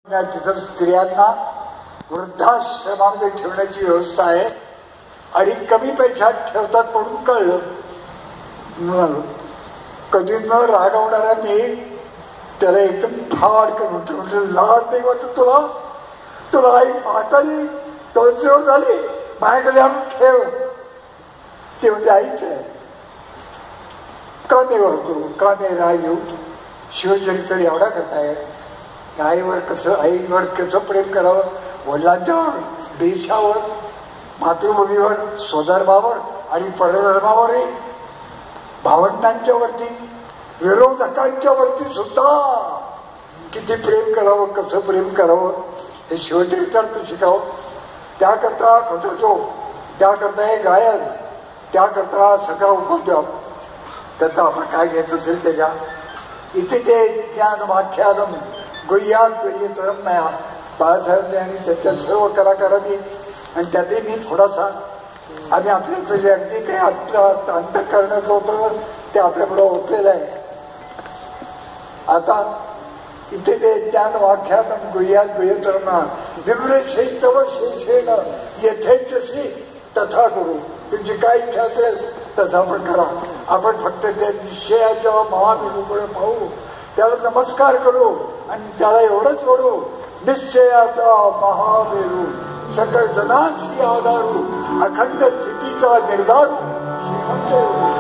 तिथं स्त्रियांना वृद्धाश्रमामध्ये ठेवण्याची व्यवस्था आहे आणि कमी पैशात ठेवतात म्हणून कळलं. म्हणालो कधी न रागवणारा मी त्याला एकदम फाडकन म्हटलं लाज नाही वाटत तुला? तुला आई म्हातारी तोडजोड झाली माझ्याकडे आणून ठेव. ते म्हणजे आईच आहे. का नाही वागतो, का नाही राग येऊ? शिवचरित्र एवढा करताय. आईवर कसं प्रेम करावं, वडिलांच्यावर, देशावर, मातृभूमीवर, स्वधर्मावर आणि परधर्मावरही, भावंडांच्या वरती, विरोधकांच्या वरती सुद्धा किती प्रेम करावं, कसं प्रेम करावं हे शिवचरित्रार्थ शिकावं. त्याकरता खटतो, त्याकरता हे गायन, त्याकरता सगळा उपद्व्याप. त्याचा आपण काय घ्यायचं असेल ते घ्या. इथे ते ज्ञान वाख्यादम गुह्यात गुह्यतरम मया बाळासाहेबांनी आणि त्याच्या सर्व कलाकारांनी आणि त्यातही मी थोडासा आम्ही आपल्याचं जे अगदी काही आपलं अंत करण्याचं होतं ते आपल्याकडं ओतलेलं आहे. आता इथे ते ज्ञान वाख्यादम गुह्यात गुह्यतरम विव्रशैतव शेषेण यथेच्छसी तथा करू. तुमची काय इच्छा असेल तसं आपण करा. आपण फक्त त्या निश्चयाच्या महाविरूकडे पाहू, त्याला नमस्कार करू आणि त्याला एवढंच ओढू, निश्चयाचा महामेरू सकळ जनाची आधारू अखंड स्थितीचा निर्धारू श्रीमंत